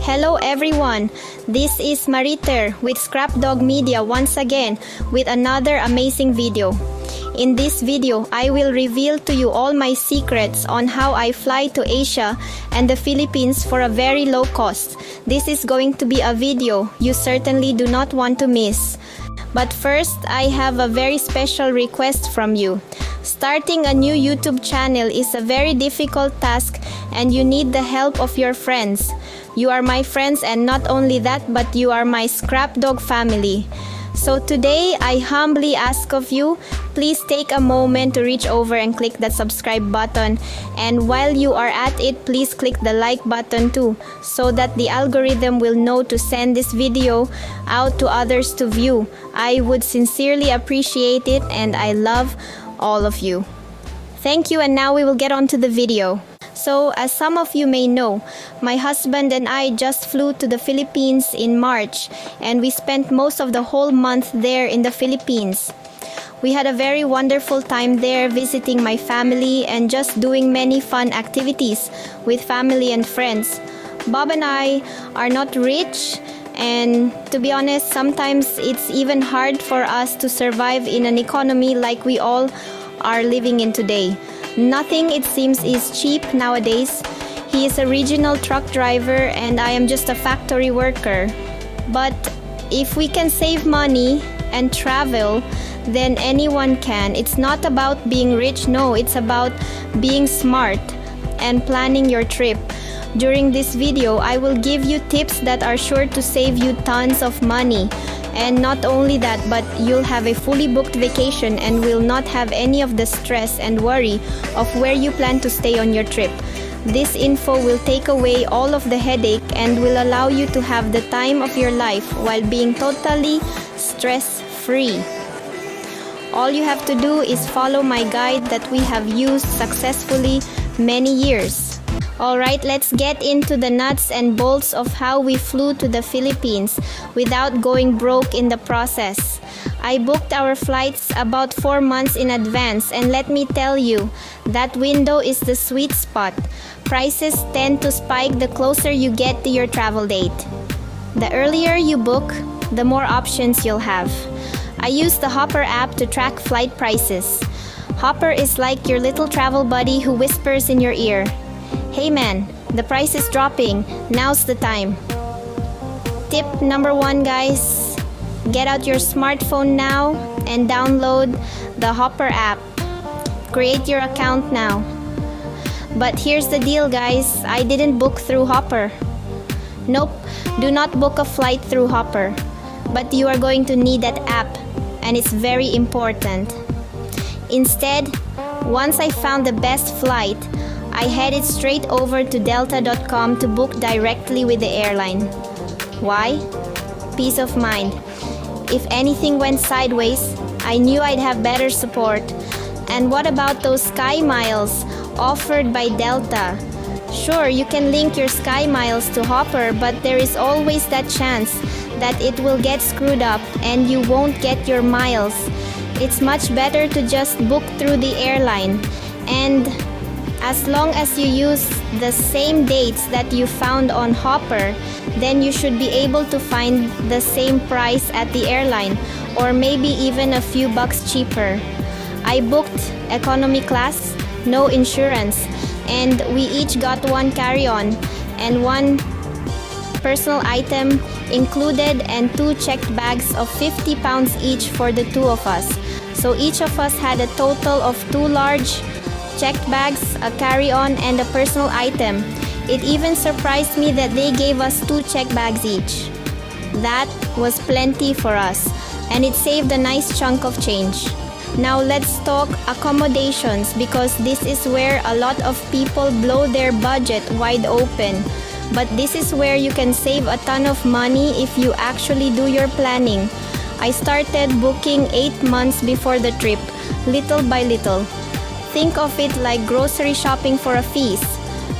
Hello everyone, this is Mariter with Scrap Dog Media once again with another amazing video. In this video, I will reveal to you all my secrets on how I fly to Asia and the Philippines for a very low cost. This is going to be a video you certainly do not want to miss. But first, I have a very special request from you. Starting a new YouTube channel is a very difficult task and you need the help of your friends. You are my friends, and not only that, but you are my Scrap Dog family. So today, I humbly ask of you, please take a moment to reach over and click that subscribe button. And while you are at it, please click the like button too, so that the algorithm will know to send this video out to others to view. I would sincerely appreciate it, and I love all of you. Thank you, and now we will get on to the video. So, as some of you may know, my husband and I just flew to the Philippines in March, and we spent most of the whole month there in the Philippines. We had a very wonderful time there visiting my family and just doing many fun activities with family and friends. Bob and I are not rich, and to be honest, sometimes it's even hard for us to survive in an economy like we all are living in today. Nothing, it seems, is cheap nowadays. He is a regional truck driver and I am just a factory worker. But if we can save money and travel, then anyone can. It's not about being rich, no, it's about being smart and planning your trip. During this video, I will give you tips that are sure to save you tons of money. And not only that, but you'll have a fully booked vacation and will not have any of the stress and worry of where you plan to stay on your trip. This info will take away all of the headache and will allow you to have the time of your life while being totally stress-free. All you have to do is follow my guide that we have used successfully many years. Alright, let's get into the nuts and bolts of how we flew to the Philippines without going broke in the process. I booked our flights about 4 months in advance, and let me tell you, that window is the sweet spot. Prices tend to spike the closer you get to your travel date. The earlier you book, the more options you'll have. I use the Hopper app to track flight prices. Hopper is like your little travel buddy who whispers in your ear, "Hey man, the price is dropping, now's the time." Tip number 1, guys, get out your smartphone now and download the Hopper app. Create your account now. But here's the deal, guys, I didn't book through Hopper. Nope, do not book a flight through Hopper. But you are going to need that app, and it's very important. Instead, once I found the best flight, I headed straight over to Delta.com to book directly with the airline. Why? Peace of mind. If anything went sideways, I knew I'd have better support. And what about those Sky Miles offered by Delta? Sure, you can link your Sky Miles to Hopper, but there is always that chance that it will get screwed up and you won't get your miles. It's much better to just book through the airline. And as long as you use the same dates that you found on Hopper, then you should be able to find the same price at the airline, or maybe even a few bucks cheaper. I booked economy class, no insurance, and we each got one carry-on and one personal item included and 2 checked bags of 50 pounds each for the 2 of us. So each of us had a total of 2 large checked bags, a carry-on, and a personal item. It even surprised me that they gave us 2 checked bags each. That was plenty for us, and it saved a nice chunk of change. Now let's talk accommodations, because this is where a lot of people blow their budget wide open. But this is where you can save a ton of money if you actually do your planning. I started booking 8 months before the trip, little by little. Think of it like grocery shopping for a feast.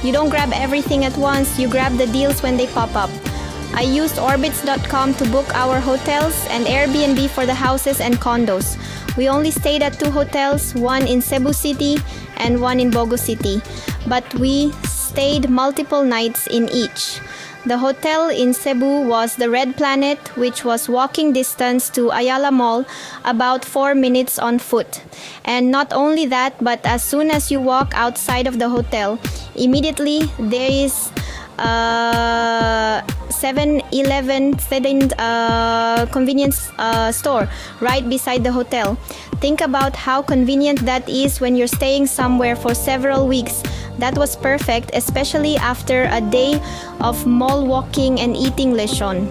You don't grab everything at once, you grab the deals when they pop up. I used Orbitz.com to book our hotels and Airbnb for the houses and condos. We only stayed at 2 hotels, one in Cebu City and one in Bogo City. But we stayed multiple nights in each. The hotel in Cebu was the Red Planet, which was walking distance to Ayala Mall, about 4 minutes on foot. And not only that, but as soon as you walk outside of the hotel, immediately there is 7-Eleven convenience store right beside the hotel. Think about how convenient that is when you're staying somewhere for several weeks. That was perfect, especially after a day of mall walking and eating lechon.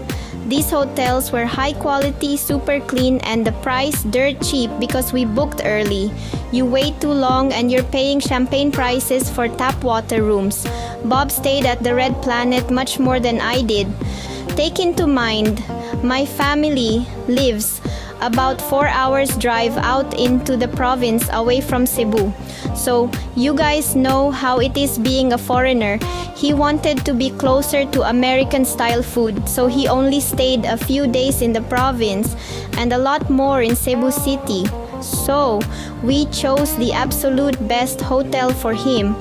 These hotels were high quality, super clean, and the price dirt cheap because we booked early. You wait too long and you're paying champagne prices for tap water rooms. Bob stayed at the Red Planet much more than I did. Take into mind, my family lives about 4 hours drive out into the province away from Cebu. So you guys know how it is being a foreigner. He wanted to be closer to American style food, so he only stayed a few days in the province and a lot more in Cebu City. So we chose the absolute best hotel for him,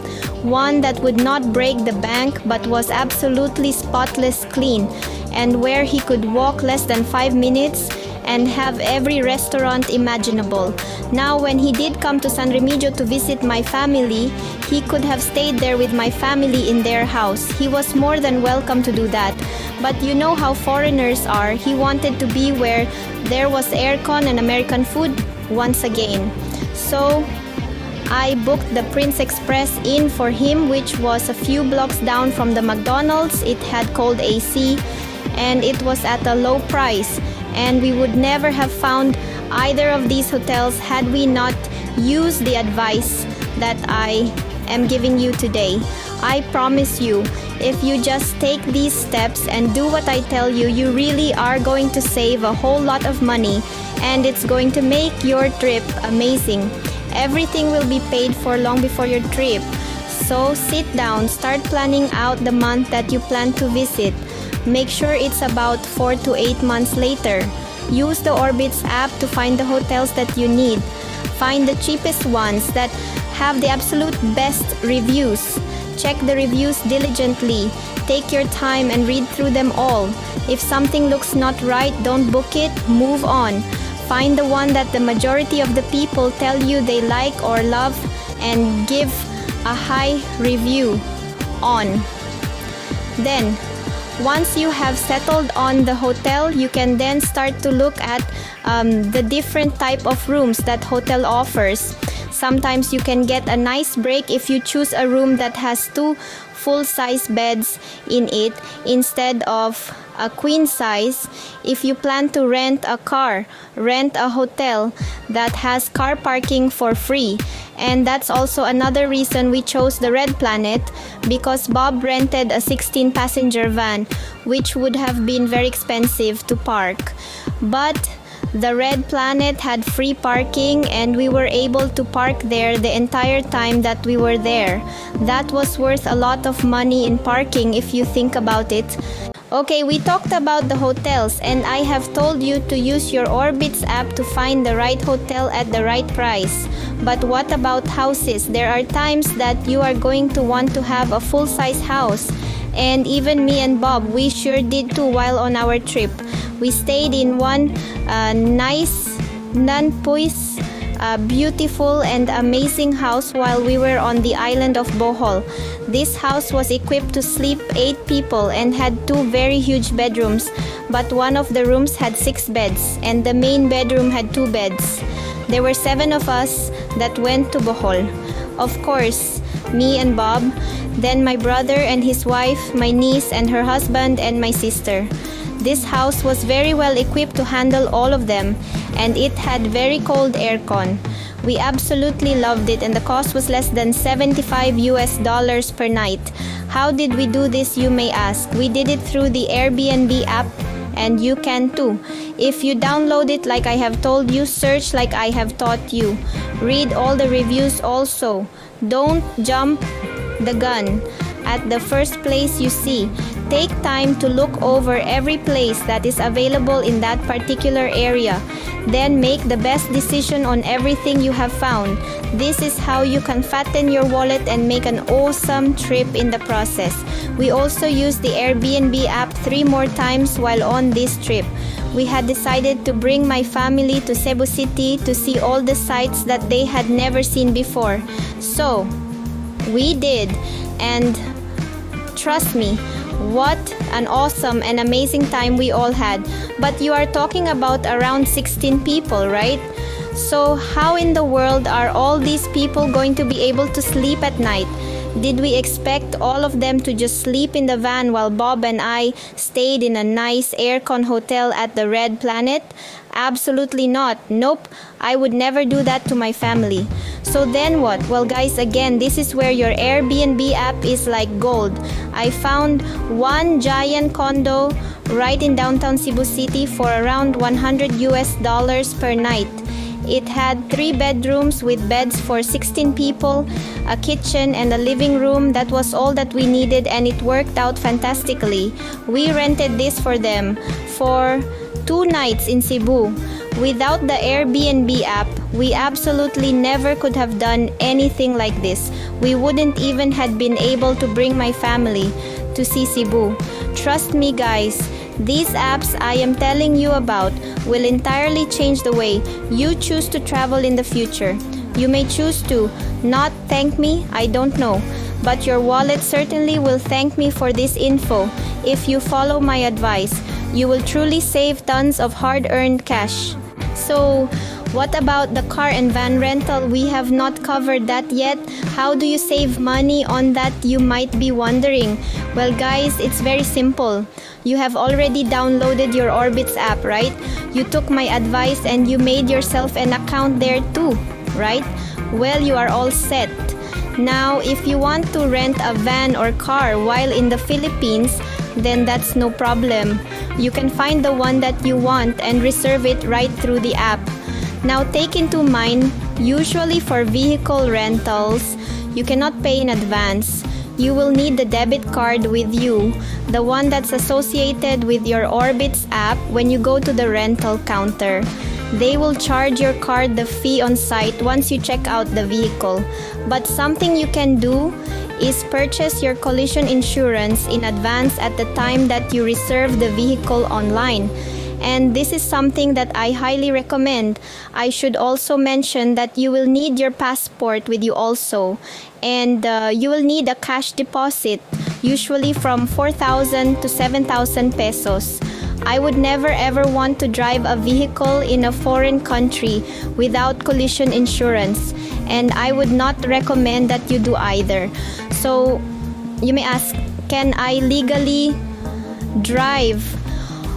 one that would not break the bank but was absolutely spotless clean, and where he could walk less than 5 minutes and have every restaurant imaginable. Now, when he did come to San Remigio to visit my family, he could have stayed there with my family in their house. He was more than welcome to do that. But you know how foreigners are. He wanted to be where there was aircon and American food once again. So I booked the Prince Express Inn for him, which was a few blocks down from the McDonald's. It had cold AC and it was at a low price. And we would never have found either of these hotels had we not used the advice that I am giving you today. I promise you, if you just take these steps and do what I tell you, you really are going to save a whole lot of money, and it's going to make your trip amazing. Everything will be paid for long before your trip. So sit down, start planning out the month that you plan to visit. Make sure it's about 4 to 8 months later. Use the Orbitz app to find the hotels that you need. Find the cheapest ones that have the absolute best reviews. Check the reviews diligently. Take your time and read through them all. If something looks not right, don't book it, move on. Find the one that the majority of the people tell you they like or love and give a high review on. Then, once you have settled on the hotel, you can then start to look at the different type of rooms that hotel offers. Sometimes you can get a nice break if you choose a room that has 2 full-size beds in it instead of a queen size. If you plan to rent a car, rent a hotel that has car parking for free. And that's also another reason we chose the Red Planet, because Bob rented a 16-passenger van, which would have been very expensive to park. But the Red Planet had free parking and we were able to park there the entire time that we were there. That was worth a lot of money in parking if you think about it. Okay, we talked about the hotels and I have told you to use your Orbitz app to find the right hotel at the right price. But what about houses? There are times that you are going to want to have a full-size house. And even me and Bob, we sure did too while on our trip. We stayed in one nice, non-puis, beautiful and amazing house while we were on the island of Bohol. This house was equipped to sleep 8 people and had 2 very huge bedrooms, but one of the rooms had 6 beds and the main bedroom had 2 beds. There were 7 of us that went to Bohol. Of course, me and Bob, then my brother and his wife, my niece and her husband, and my sister. This house was very well equipped to handle all of them, and it had very cold aircon. We absolutely loved it, and the cost was less than $75 per night. How did we do this, you may ask? We did it through the Airbnb app, and you can too. If you download it like I have told you, search like I have taught you. Read all the reviews also. Don't jump the gun at the first place you see. Take time to look over every place that is available in that particular area. Then make the best decision on everything you have found. This is how you can fatten your wallet and make an awesome trip in the process. We also used the Airbnb app 3 more times while on this trip. We had decided to bring my family to Cebu City to see all the sights that they had never seen before. So, we did, and trust me, what an awesome and amazing time we all had. But you are talking about around 16 people, right? So how in the world are all these people going to be able to sleep at night? Did we expect all of them to just sleep in the van while Bob and I stayed in a nice aircon hotel at the Red Planet? Absolutely not. Nope, I would never do that to my family. So then what? Well guys, again, this is where your Airbnb app is like gold. I found one giant condo right in downtown Cebu City for around $100 per night. It had 3 bedrooms with beds for 16 people, a kitchen and a living room. That was all that we needed, and it worked out fantastically. We rented this for them for 2 nights in Cebu. Without the Airbnb app, we absolutely never could have done anything like this. We wouldn't even have been able to bring my family to see Cebu. Trust me guys, these apps I am telling you about will entirely change the way you choose to travel in the future. You may choose to not thank me, I don't know, but your wallet certainly will thank me for this info. If you follow my advice, you will truly save tons of hard-earned cash. So, what about the car and van rental? We have not covered that yet. How do you save money on that, you might be wondering? Well guys, it's very simple. You have already downloaded your Orbitz app, right? You took my advice and you made yourself an account there too, right? Well, you are all set. Now, if you want to rent a van or car while in the Philippines, then that's no problem. You can find the one that you want and reserve it right through the app. Now take into mind, usually for vehicle rentals, you cannot pay in advance. You will need the debit card with you, the one that's associated with your Orbitz app when you go to the rental counter. They will charge your card the fee on site once you check out the vehicle. But something you can do is purchase your collision insurance in advance at the time that you reserve the vehicle online. And this is something that I highly recommend. I should also mention that you will need your passport with you also. And you will need a cash deposit, usually from 4,000 to 7,000 pesos. I would never ever want to drive a vehicle in a foreign country without collision insurance. And I would not recommend that you do either. So, you may ask, can I legally drive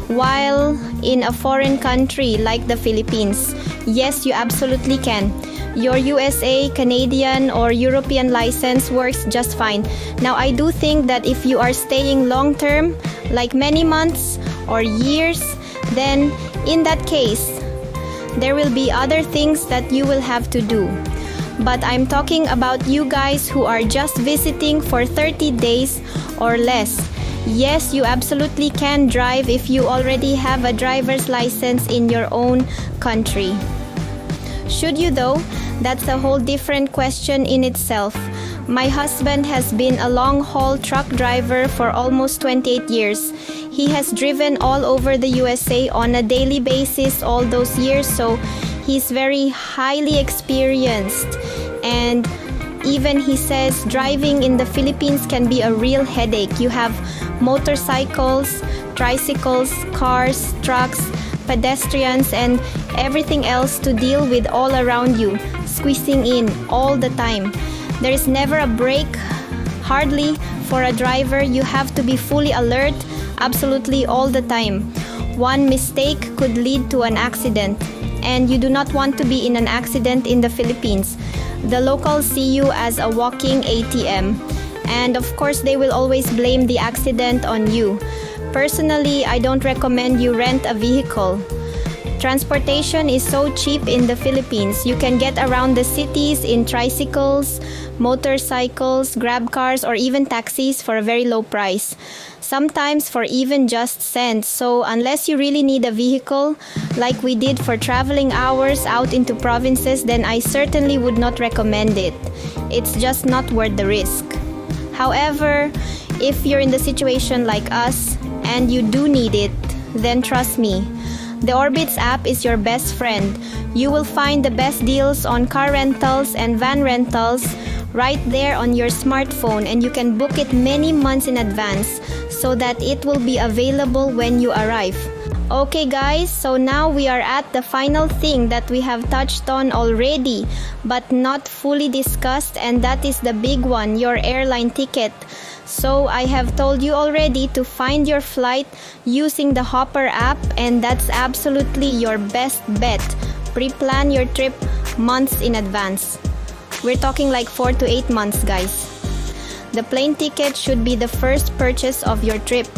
while in a foreign country like the Philippines? Yes, you absolutely can. Your USA, Canadian, or European license works just fine. Now, I do think that if you are staying long term, like many months or years, then in that case, there will be other things that you will have to do. But I'm talking about you guys who are just visiting for 30 days or less. Yes, you absolutely can drive if you already have a driver's license in your own country. Should you though? That's a whole different question in itself. My husband has been a long-haul truck driver for almost 28 years. He has driven all over the USA on a daily basis all those years, so he's very highly experienced. And even he says driving in the Philippines can be a real headache. You have motorcycles, tricycles, cars, trucks, pedestrians, and everything else to deal with all around you, squeezing in all the time. There is never a break, hardly, for a driver. You have to be fully alert, absolutely all the time. One mistake could lead to an accident, and you do not want to be in an accident in the Philippines. The locals see you as a walking ATM, and of course they will always blame the accident on you. Personally, I don't recommend you rent a vehicle. Transportation is so cheap in the Philippines. You can get around the cities in tricycles, motorcycles, grab cars, or even taxis for a very low price. Sometimes for even just cents. So unless you really need a vehicle, like we did for traveling hours out into provinces, then I certainly would not recommend it. It's just not worth the risk. However, if you're in the situation like us and you do need it, then trust me, the Orbitz app is your best friend. You will find the best deals on car rentals and van rentals right there on your smartphone, and you can book it many months in advance so that it will be available when you arrive. Okay guys, so now we are at the final thing that we have touched on already but not fully discussed, and that is the big one, your airline ticket. So I have told you already to find your flight using the Hopper app, and that's absolutely your best bet. Pre-plan your trip months in advance. We're talking like 4 to 8 months, guys. The plane ticket should be the first purchase of your trip.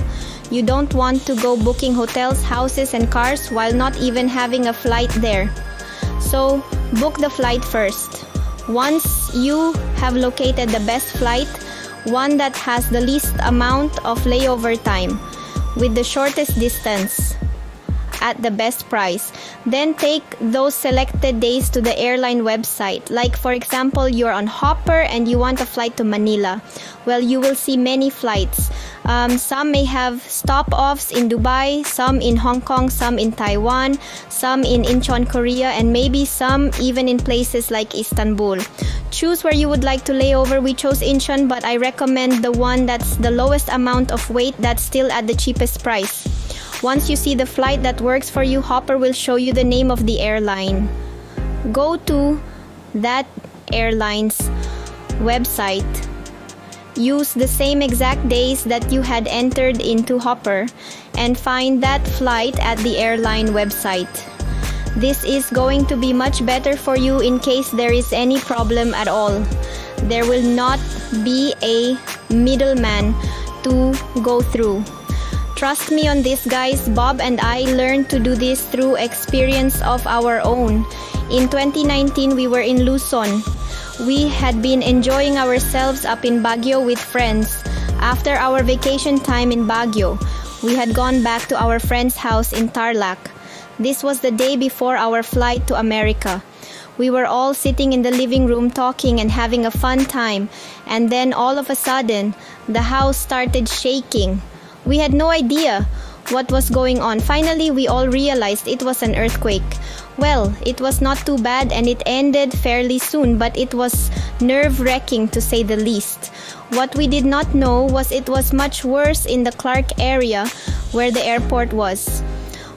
You don't want to go booking hotels, houses, and cars while not even having a flight there. So book the flight first. Once you have located the best flight, one that has the least amount of layover time with the shortest distance at the best price, then take those selected days to the airline website. Like for example, you're on Hopper and you want a flight to Manila. Well, you will see many flights. Some may have stop-offs in Dubai, some in Hong Kong, some in Taiwan, some in Incheon, Korea, and maybe some even in places like Istanbul. Choose where you would like to lay over. We chose Incheon, but I recommend the one that's the lowest amount of weight that's still at the cheapest price. Once you see the flight that works for you, Hopper will show you the name of the airline. Go to that airline's website. Use the same exact days that you had entered into Hopper and find that flight at the airline website. This is going to be much better for you in case there is any problem at all. There will not be a middleman to go through. Trust me on this, guys. Bob and I learned to do this through experience of our own. In 2019, we were in Luzon. We had been enjoying ourselves up in Baguio with friends. After our vacation time in Baguio, we had gone back to our friend's house in Tarlac. This was the day before our flight to America. We were all sitting in the living room talking and having a fun time, and then all of a sudden, the house started shaking. We had no idea what was going on. Finally, we all realized it was an earthquake. Well, it was not too bad and it ended fairly soon, but it was nerve-wracking to say the least. What we did not know was it was much worse in the Clark area where the airport was.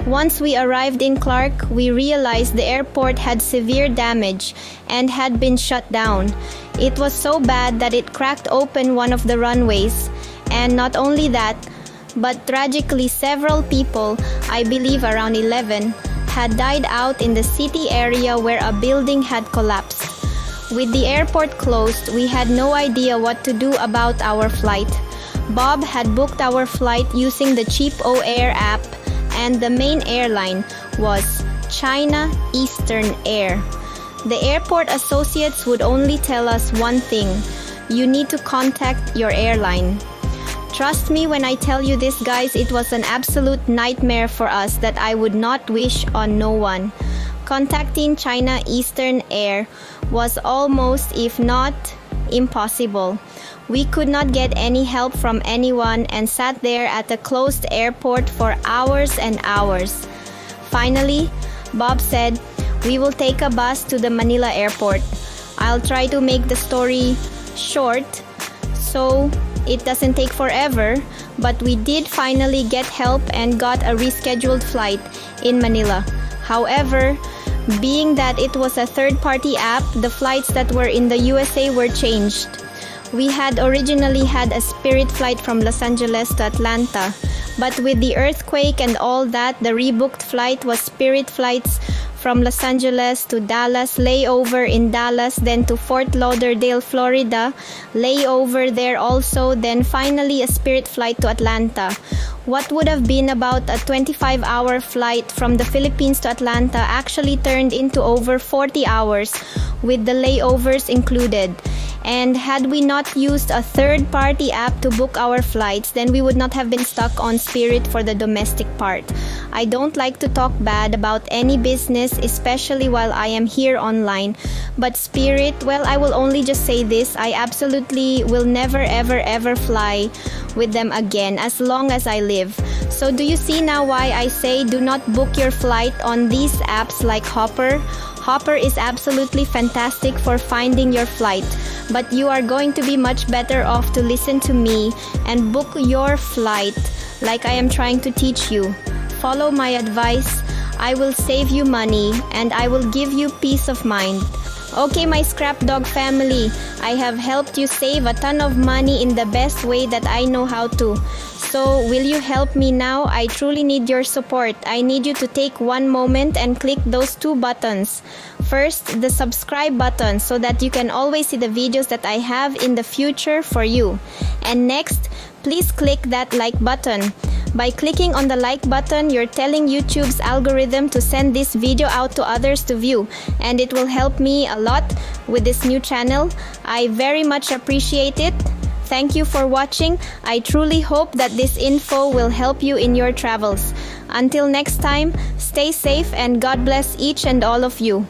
Once we arrived in Clark, we realized the airport had severe damage and had been shut down. It was so bad that it cracked open one of the runways, and not only that, but tragically several people, I believe around 11, had died out in the city area where a building had collapsed. With the airport closed, we had no idea what to do about our flight. Bob had booked our flight using the cheap OAir app, and the main airline was China Eastern Air. The airport associates would only tell us one thing: you need to contact your airline. Trust me when I tell you this, guys, it was an absolute nightmare for us that I would not wish on no one. Contacting China Eastern Air was almost, if not impossible. We could not get any help from anyone and sat there at a closed airport for hours and hours. Finally, Bob said, "We will take a bus to the Manila airport." I'll try to make the story short so it doesn't take forever, but we did finally get help and got a rescheduled flight in Manila. However, being that it was a third-party app, the flights that were in the USA were changed. We had originally had a Spirit flight from Los Angeles to Atlanta, but with the earthquake and all that, the rebooked flight was Spirit flights from Los Angeles to Dallas, layover in Dallas, then to Fort Lauderdale, Florida, layover there also, then finally a Spirit flight to Atlanta. What would have been about a 25-hour flight from the Philippines to Atlanta actually turned into over 40 hours with the layovers included. And had we not used a third-party app to book our flights, then we would not have been stuck on Spirit for the domestic part. I don't like to talk bad about any business, especially while I am here online. But Spirit, well, I will only just say this, I absolutely will never ever fly with them again as long as I live. So do you see now why I say do not book your flight on these apps like Hopper? Hopper is absolutely fantastic for finding your flight, but you are going to be much better off to listen to me and book your flight like I am trying to teach you. Follow my advice. I will save you money and I will give you peace of mind. Okay, my Scrap Dog family, I have helped you save a ton of money in the best way that I know how to. So, will you help me now? I truly need your support. I need you to take one moment and click those two buttons. First, the subscribe button so that you can always see the videos that I have in the future for you. And next, please click that like button. By clicking on the like button, you're telling YouTube's algorithm to send this video out to others to view, and it will help me a lot with this new channel. I very much appreciate it. Thank you for watching. I truly hope that this info will help you in your travels. Until next time, stay safe and God bless each and all of you.